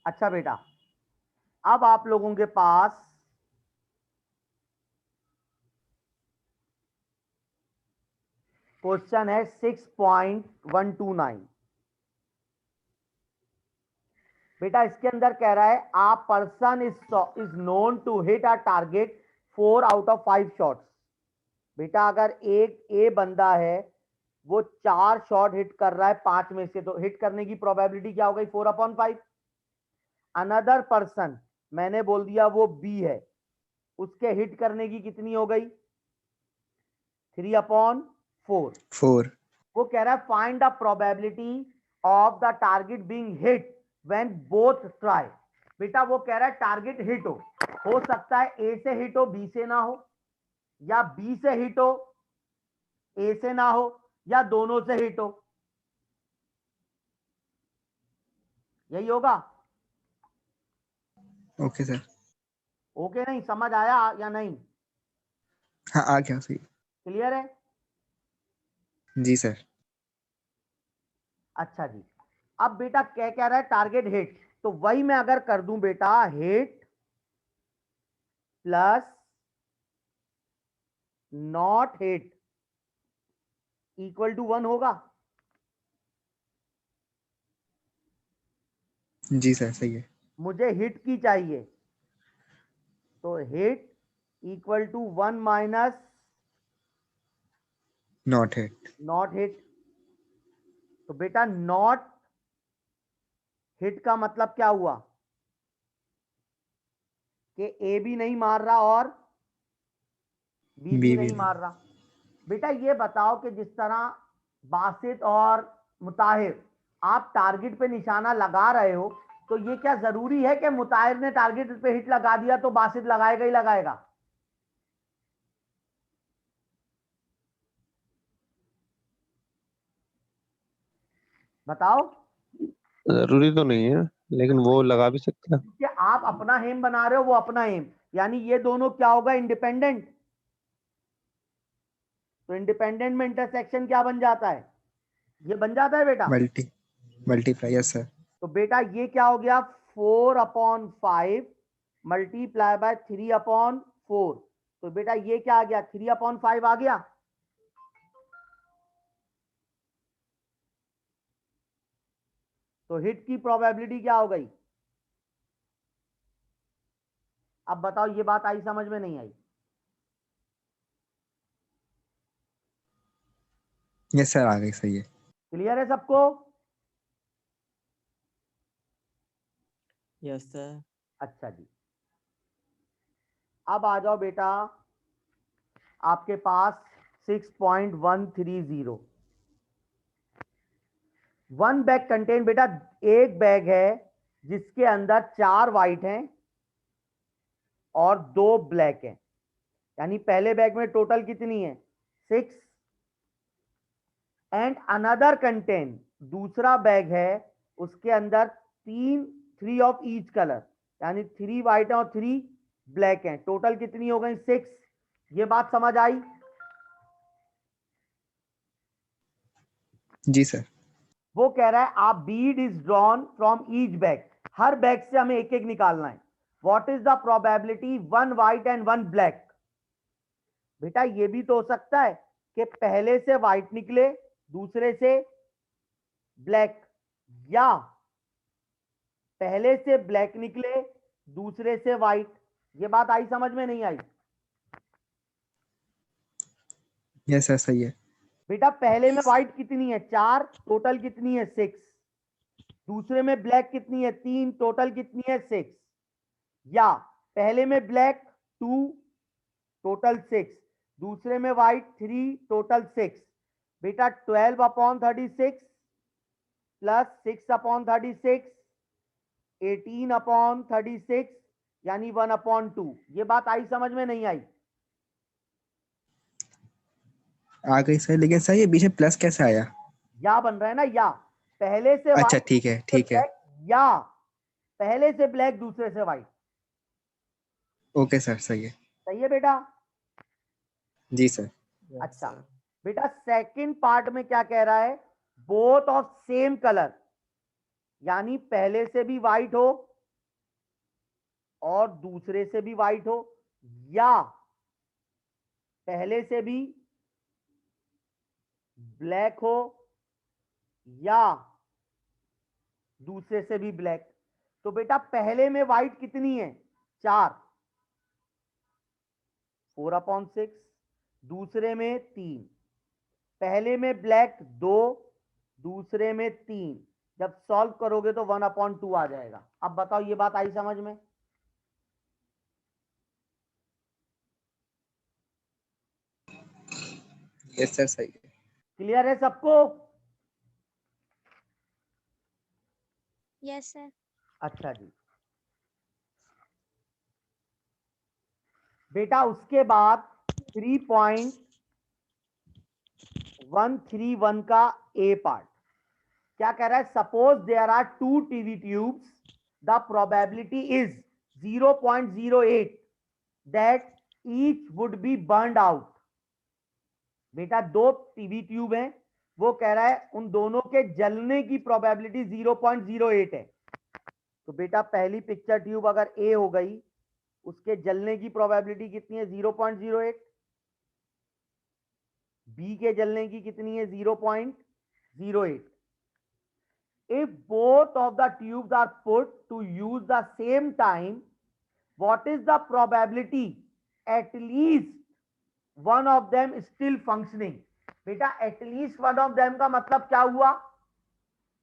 अच्छा बेटा, अब आप लोगों के पास क्वेश्चन है 6.129। बेटा इसके अंदर कह रहा है a person is known to hit a target 4 out of 5 shots. बेटा अगर एक ए बंदा है वो 4 शॉट हिट कर रहा है 5 में से, तो हिट करने की प्रोबेबिलिटी क्या हो गई? 4/5। अनदर पर्सन, मैंने बोल दिया वो बी है, उसके हिट करने की कितनी हो गई? 3/4। 4। वो कह रहा है find the probability of the target being hit when both try. बेटा वो कह रहा है टारगेट हिट हो सकता है ए से हिट हो बी से ना हो, या बी से हिट हो ए से ना हो, या दोनों से हिट हो। यही होगा। Okay sir. ओके नहीं समझ आया या नहीं? हाँ आ गया सही। क्लियर है? जी सर। अच्छा जी, अब बेटा क्या कह रहा है? टारगेट हिट, तो वही मैं अगर कर दूं बेटा, hit plus not hit equal to 1 होगा। जी सर सही है। मुझे हिट की चाहिए, तो hit equal to 1 minus not hit. Not hit. तो बेटा नॉट हिट का मतलब क्या हुआ? कि ए भी नहीं मार रहा और बी भी बी भी नहीं नहीं। मार रहा। बेटा ये बताओ कि जिस तरह बासित और मुताहिर आप टारगेट पे निशाना लगा रहे हो, तो ये क्या जरूरी है कि मुताहिर ने टारगेट पे हिट लगा दिया तो बासित लगाएगा ही लगाएगा? बताओ। जरूरी तो नहीं है, लेकिन वो लगा भी सकते हैं। कि आप अपना हेम बना रहे हो, वो अपना हेम, यानी ये दोनों क्या होगा? इंडिपेंडेंट। तो इंडिपेंडेंट में इंटरसेक्शन क्या बन जाता है? ये बन जाता है बेटा। Multiply yes sir. तो बेटा ये क्या हो गया? 4/5 मल्टीप्लाई बाय 3/4। तो बेटा ये क्या आ गया? 3/5 आ गया। तो हिट की प्रोबेबिलिटी क्या हो गई? अब बताओ, ये बात आई समझ में नहीं आई? यस सर आ गई सही है। क्लियर है सबको? Yes sir. अच्छा जी, अब आ जाओ बेटा आपके पास 6.130। वन बैग कंटेन, बेटा एक बैग है जिसके अंदर 4 वाइट हैं और 2 ब्लैक हैं, यानी पहले बैग में टोटल कितनी है? 6। एंड अनदर कंटेन, दूसरा बैग है उसके अंदर 3 ऑफ ईच कलर, यानी 3 वाइट हैं और 3 ब्लैक हैं, टोटल कितनी हो गई? 6। ये बात समझ आई? जी सर। वो कह रहा है आप Beed is drawn from each bag, her bag से हमें एक एक निकालना है। What is the probability 1 white and 1 black? बेटा ये भी तो हो सकता है कि पहले से व्हाइट निकले दूसरे से ब्लैक, या पहले से ब्लैक निकले दूसरे से व्हाइट। ये बात आई समझ में नहीं आई? यस सर सही है। बेटा पहले में व्हाइट कितनी है? 4, टोटल कितनी है? 6। दूसरे में ब्लैक कितनी है? 3, टोटल कितनी है? 6। या पहले में ब्लैक 2, टोटल 6, दूसरे में व्हाइट 3, टोटल 6। बेटा 12/36 प्लस 6/36 18/36, यानी 1/2। ये बात आई समझ में नहीं आई? आ गई सर, लेकिन सर ये बीच में प्लस कैसे आया? या बन रहा है ना, या पहले से अच्छा व्हाइट ठीक है से ठीक है। ब्लैक, या पहले से ब्लैक दूसरे से व्हाइट। ओके सर सही है। सही है बेटा? जी सर। यस अच्छा सर। बेटा सेकंड पार्ट में क्या कह रहा है? बोथ ऑफ सेम कलर, यानी पहले से भी व्हाइट हो और दूसरे से भी वाइट हो, या पहले से भी ब्लैक हो या दूसरे से भी ब्लैक। तो बेटा पहले में वाइट कितनी है? 4, 4/6। दूसरे में 3, पहले में ब्लैक 2, दूसरे में 3। जब सॉल्व करोगे तो 1/2 आ जाएगा। अब बताओ ये बात आई समझ में? यस सर सही है। क्लियर है सबको? Yes sir. अच्छा जी बेटा, उसके बाद 3.131 का ए पार्ट क्या कह रहा है? Suppose there are 2 TV tubes, the probability is 0.08 that each would be burned out. बेटा 2 टीवी ट्यूब हैं, वो कह रहा है उन दोनों के जलने की प्रोबेबिलिटी 0.08 है। तो बेटा पहली पिक्चर ट्यूब अगर ए हो गई, उसके जलने की प्रोबेबिलिटी कितनी है? 0.08। बी के जलने की कितनी है? 0.08। if both of the tubes are put to use the same time, what is the probability at least one of them still functioning? बेटा at least one of them का मतलब क्या हुआ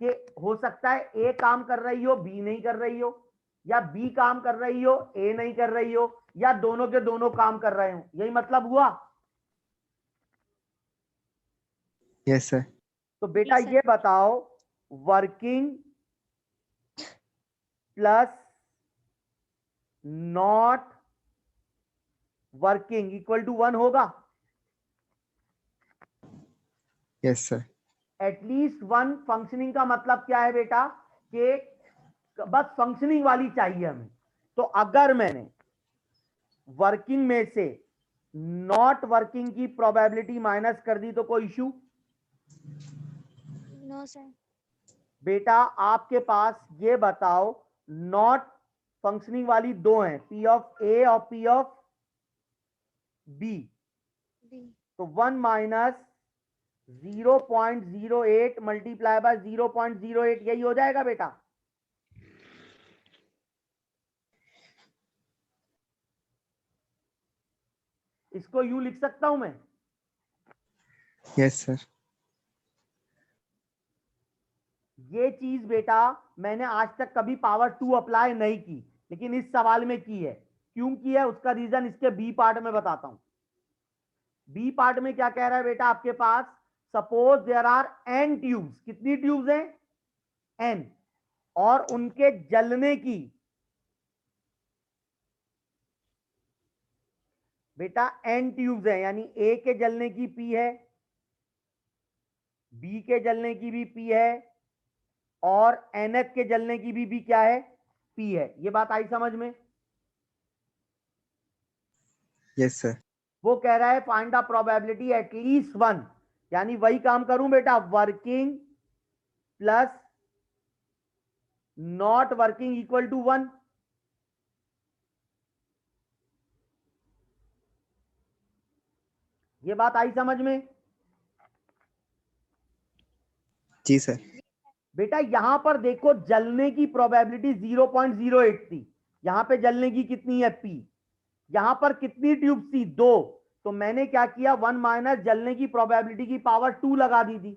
कि हो सकता है ए काम कर रही हो, बी नहीं कर रही हो, या बी काम कर रही हो, ए नहीं कर रही हो, या दोनों के दोनों काम कर रहे हो। यही मतलब हुआ। Yes sir. तो बेटा Yes, sir. ये बताओ, working plus not working equal to 1 होगा? Yes sir. एटलीस्ट 1 फंक्शनिंग का मतलब क्या है बेटा? कि बस फंक्शनिंग वाली चाहिए हमें। तो अगर मैंने वर्किंग में से नॉट वर्किंग की प्रोबेबिलिटी माइनस कर दी तो कोई इशू? No, sir. बेटा आपके पास ये बताओ, नॉट फंक्शनिंग वाली 2 हैं, पी ऑफ ए और पी ऑफ बी। B. तो 1 माइनस 0.08 मल्टीप्लाई बाय 0.08, यही हो जाएगा बेटा। इसको यूं लिख सकता हूं मैं? Yes sir. ये चीज बेटा मैंने आज तक कभी पावर 2 अप्लाई नहीं की, लेकिन इस सवाल में की है। क्यों की है उसका रीजन इसके बी पार्ट में बताता हूं। बी पार्ट में क्या कह रहा है बेटा आपके पास? Suppose there are n tubes. कितनी ट्यूब्स हैं? एन। और उनके जलने की बेटा एन ट्यूब्स है, यानी ए के जलने की पी है, बी के जलने की भी पी है, और एनएच के जलने की भी क्या है? पी है। ये बात आई समझ में? Yes sir. वो कह रहा है फाइंड द प्रोबेबिलिटी एटलीस्ट 1, यानी वही काम करूं बेटा, working plus not working equal to 1। ये बात आई समझ में? जी सर। बेटा यहां पर देखो, जलने की प्रोबेबिलिटी 0.08 थी, यहां पे जलने की कितनी है? पी। यहां पर कितनी ट्यूब थी? 2। तो मैंने क्या किया, 1 माइनस जलने की प्रोबेबिलिटी की पावर 2 लगा दी थी।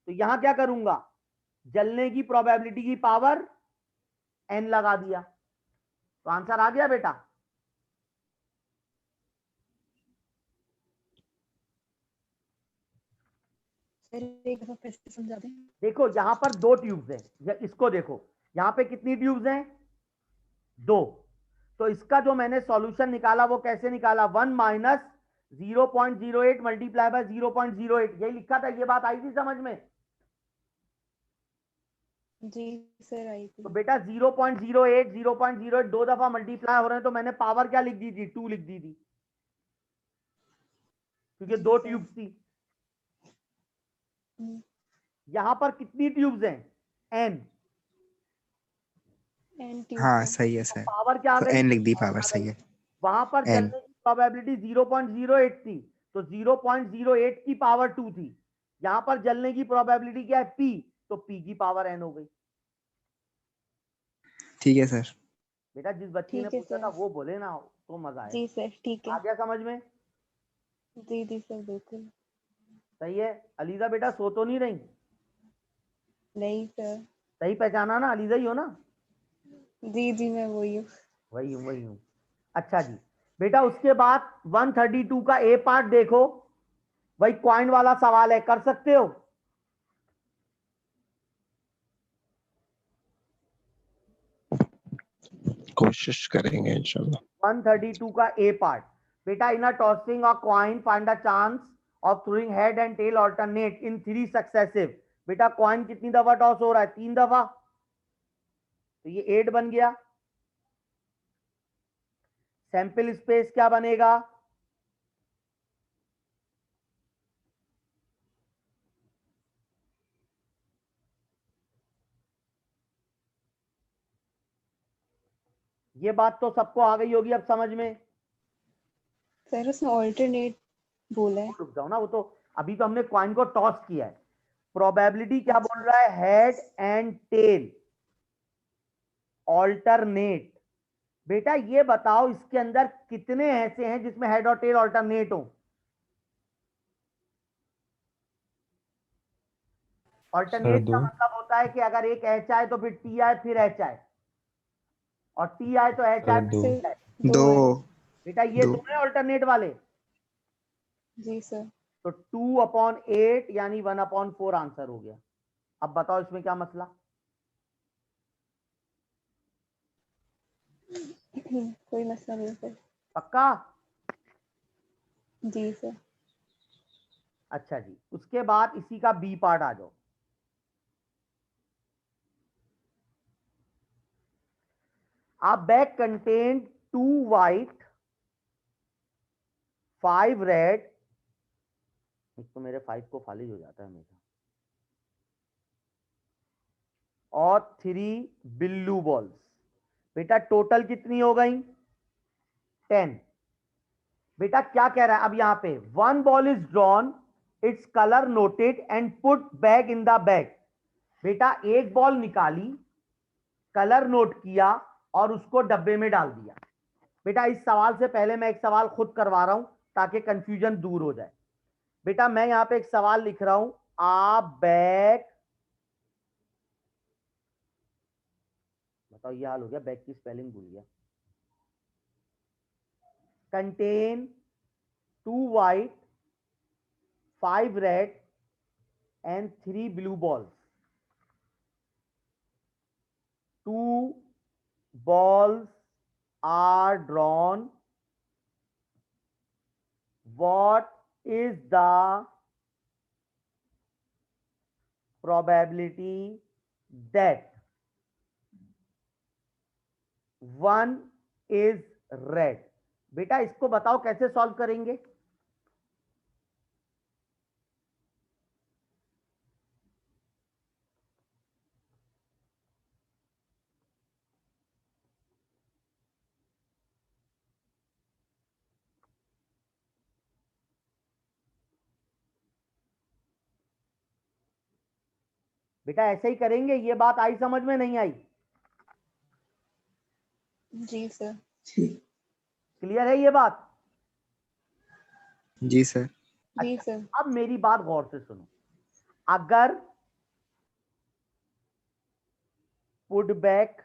तो यहां क्या करूंगा, जलने की प्रोबेबिलिटी की पावर n लगा दिया। तो आंसर आ गया बेटा। सर एक दफा फिर से समझा दें। देखो यहां पर 2 ट्यूब्स हैं, इसको देखो, यहां पे कितनी ट्यूब्स हैं? 2। तो इसका जो मैंने सॉल्यूशन निकाला वो कैसे निकाला? 1 माइनस 0.08 मल्टीप्लाई बाय 0.08, यही लिखा था। ये बात आई थी समझ में? जी सर आई थी। तो बेटा 0.08 दो दफा मल्टीप्लाई हो रहे हैं, तो मैंने पावर क्या लिख दी थी? 2 लिख दी थी, क्योंकि जी 2 सर। ट्यूब्स थी। हम्म, यहां पर कितनी ट्यूब्स हैं? n। एन ट्यूब हाँ का। सही है सर, पावर क्या आ तो गई? एन लिख दी पावर, सही है। वहां पर N। जलने की प्रोबेबिलिटी 0.08 थी, तो 0.08 की पावर 2 थी। यहां पर जलने की प्रोबेबिलिटी क्या है? P, तो P की पावर n हो गई। ठीक है सर। बेटा जिस बच्ची ने ठीक है पूछा था सर। वो बोले ना, तो मजा आए। जी सर, ठीक आ है। गया समझ में? जी जी सर, बिल्कुल। सही है। अलीजा बेटा सो तो नहीं रही? नहीं सर। सही पहचाना ना? अलीजा ही हो ना? जी जी, मैं वही हूँ। वही हूँ। अच्छा जी बेटा, उसके बाद 132 का ए पार्ट देखो, वही क्वाइन वाला सवाल है, कर सकते हो? कोशिश करेंगे इंशाल्लाह। 132 का ए पार्ट, बेटा in a tossing a coin find a chance of throwing head and tail alternate in 3 successive. बेटा कॉइन कितनी दफा टॉस हो रहा है? 3 दफा, तो ये 8 बन गया। सैंपल स्पेस क्या बनेगा? ये बात तो सबको आ गई होगी अब समझ में। सर उसने ऑल्टरनेट बोला है। रुक जाओ ना, वो तो अभी तो हमने कॉइन को टॉस किया है। प्रोबेबिलिटी क्या बोल रहा है? Head and tail alternate. बेटा ये बताओ इसके अंदर कितने ऐसे हैं जिसमें हेड और टेल ऑल्टरनेट हो? सर ऑल्टरनेट का 2। मतलब होता है कि अगर एक एच आए तो फिर टी आए फिर एच आए, और टी आए तो एच आए सर फिर 2। टी सर आए। दो है। दो। बेटा ये दो। दो है ऑल्टरनेट वाले, जी सर। तो 2/8 यानी 1/4 आंसर हो गया। अब बताओ इसमें क्या मसला? कोई मसला नहीं सर। पक्का? जी सर। अच्छा जी, उसके बाद इसी का बी पार्ट आ जाओ। A bag contained 2 white, 5 red, एक तो मेरे 5 को खाली हो जाता है हमेशा, और 3 बिल्लू बॉल्स। बेटा टोटल कितनी हो गई? 10। बेटा क्या कह रहा है अब यहां पे? 1 ball is drawn, its colour noted and put bag in the bag. बेटा एक बॉल निकाली, कलर नोट किया और उसको डब्बे में डाल दिया। बेटा इस सवाल से पहले मैं एक सवाल खुद करवा रहा हूं ताकि कंफ्यूजन दूर हो जाए। बेटा मैं यहां पे एक सवाल लिख रहा हूं, आ बैग, बताओ ये हाल हो गया, बैग की स्पेलिंग भूल गया। Contain 2 white, 5 red and 3 blue balls. 2 balls are drawn. What is the probability that one is red? बेटा इसको बताओ कैसे सॉल्व करेंगे? बेटा ऐसे ही करेंगे। ये बात आई समझ में? नहीं आई? जी सर। क्लियर है ये बात? जी सर। जी अच्छा, सर। अब मेरी बात गौर से सुनो। अगर put back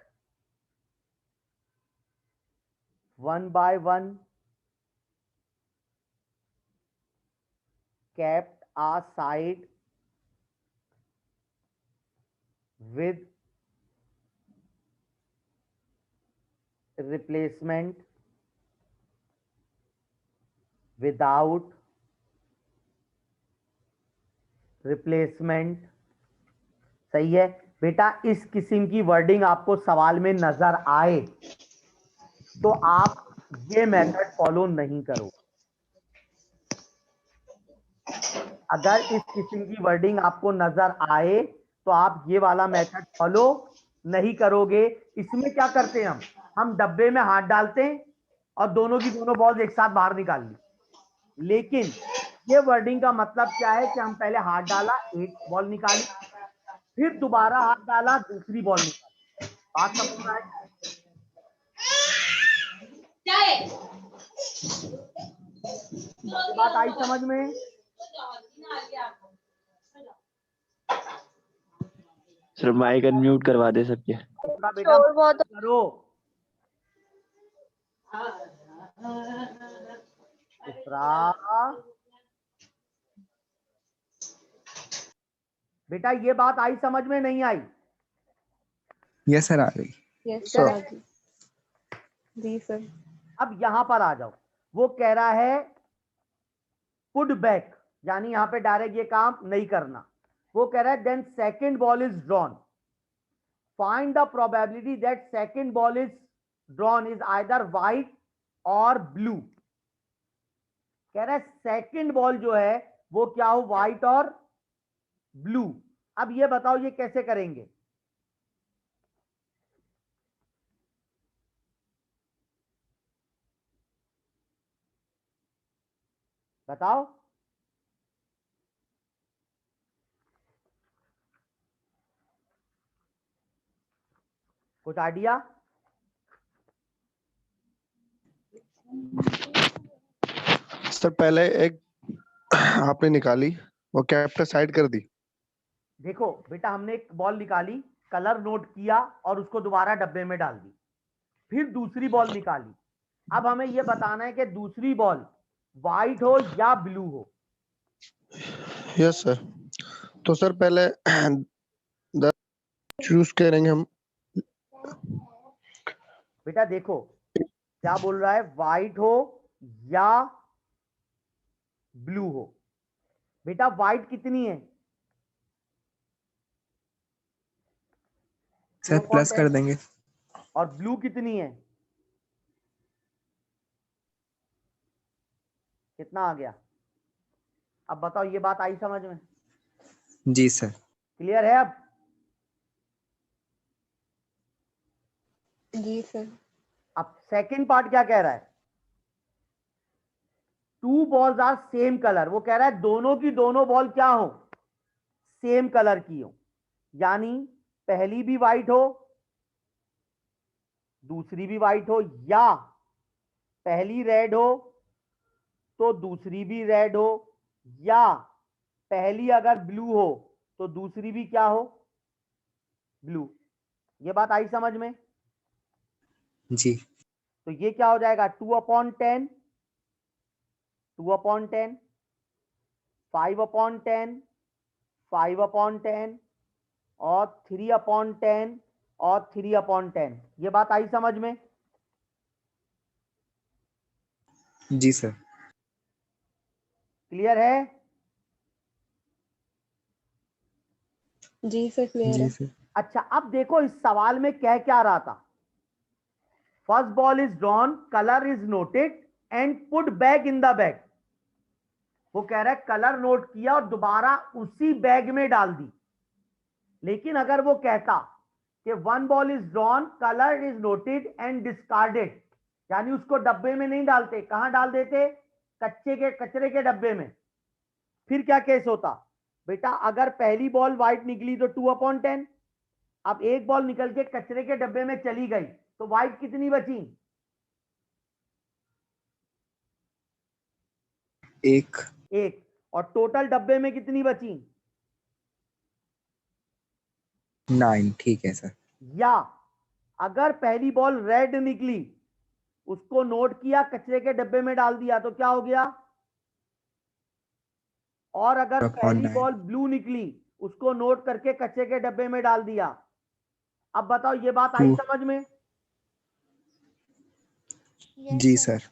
1 by 1 kept aside with replacement without replacement, सही है। बेटा इस किस्म की वर्डिंग आपको सवाल में नजर आए तो आप ये मेथड फॉलो नहीं करो। अगर इस किस्म की वर्डिंग आपको नजर आए तो आप ये वाला मेथड फॉलो नहीं करोगे। इसमें क्या करते हैं हम डब्बे में हाथ डालते हैं और दोनों की दोनों बॉल एक साथ बाहर निकाल ली। लेकिन ये वर्डिंग का मतलब क्या है कि हम पहले हाथ डाला, एक बॉल निकाली, फिर दोबारा हाथ डाला, दूसरी बॉल निकाली। बात समझ में आए? बात आई समझ में? सर माइक अनम्यूट करवा दे सबके। थोड़ा बेटा करो। इसरा, बेटा ये बात आई समझ में नहीं आई? यस सर, आ गई। Yes sir. सर, जी सर। अब यहां पर आ जाओ। वो कह रहा है पुट बैक, यानी यहां पे डायरेक्ट ये काम नहीं करना। वो कह रहा है then second ball is drawn, find the probability that second ball is drawn is either white or blue. कह रहा है सेकंड बॉल जो है वो क्या हो, व्हाइट और ब्लू। अब ये बताओ ये कैसे करेंगे? बताओ। कुछ आइडिया? सर पहले एक आपने निकाली, वो कैप्टर साइड कर दी। देखो बेटा, हमने एक बॉल निकाली, कलर नोट किया और उसको दोबारा डब्बे में डाल दी, फिर दूसरी बॉल निकाली। अब हमें यह बताना है कि दूसरी बॉल व्हाइट हो या ब्लू हो। Yes sir. तो सर पहले चूज करेंगे हम। बेटा देखो क्या बोल रहा है, व्हाइट हो या ब्लू हो। बेटा व्हाइट कितनी है? सर प्लस कर 2/10। देंगे। और ब्लू कितनी है? कितना आ गया? अब बताओ ये बात आई समझ में? जी सर। क्लियर है अब? जी सर। अब सेकंड पार्ट क्या कह रहा है? Two balls are same colour. वो कह रहा है दोनों की दोनों बॉल क्या हो, सेम कलर की हो। यानी पहली भी व्हाइट हो, दूसरी भी व्हाइट हो, या पहली रेड हो तो दूसरी भी रेड हो, या पहली अगर ब्लू हो तो दूसरी भी क्या हो, ब्लू। ये बात आई समझ में? जी। तो ये क्या हो जाएगा, 2/10, 2/10, 5/10, 5/10 और 3/10 और 3/10। ये बात आई समझ में? जी सर। क्लियर है? जी सर, क्लियर जी है। सर। अच्छा अब देखो इस सवाल में कह क्या रहा था, first ball is drawn, colour is noted and put bag in the bag. वो कह रहा है कलर नोट किया और दोबारा उसी बैग में डाल दी। लेकिन अगर वो कहता कि one ball is drawn, colour is noted and discarded, यानी उसको डब्बे में नहीं डालते, कहां डाल देते, कचरे के डब्बे में, फिर क्या केस होता? बेटा अगर पहली बॉल व्हाइट निकली तो 2/10। अब एक बॉल निकल के कचरे के डब्बे में चली गई तो व्हाइट कितनी बची? एक। एक। और टोटल डब्बे में कितनी बची? 9, ठीक है सर। या अगर पहली बॉल रेड निकली, उसको नोट किया, कचरे के डब्बे में डाल दिया तो क्या हो गया? और अगर अपॉन पहली 9। बॉल ब्लू निकली, उसको नोट करके कचरे के डब्बे में डाल दिया। अब बताओ ये बात आई 2। समझ में? जी सर।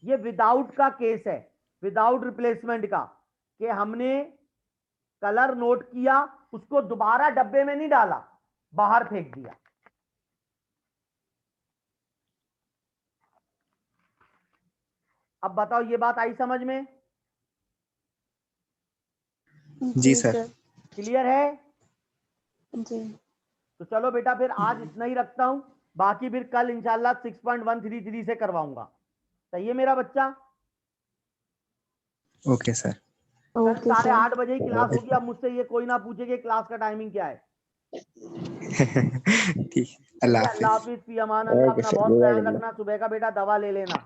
ये विदाउट का केस है, विदाउट रिप्लेसमेंट का, कि हमने कलर नोट किया, उसको दोबारा डब्बे में नहीं डाला, बाहर फेंक दिया। अब बताओ ये बात आई समझ में? जी सर। क्लियर है? जी। तो चलो बेटा फिर आज इतना ही रखता हूं, बाकी फिर कल इंशाल्लाह 6.133 से करवाऊंगा। सही है मेरा बच्चा? Okay sir. कल ओके 8:30 सर। बजे ही क्लास होगी। अब मुझसे ये कोई ना पूछे कि क्लास का टाइमिंग क्या है। ठीक, ठीक अल्लाह है, अल्लाह हाफिज। हाफिज, फी अमान अल्लाह। ओके अपना सर, बहुत ख्याल जज़ाकल्लाह। रखना। सुबह का बेटा दवा ले लेना।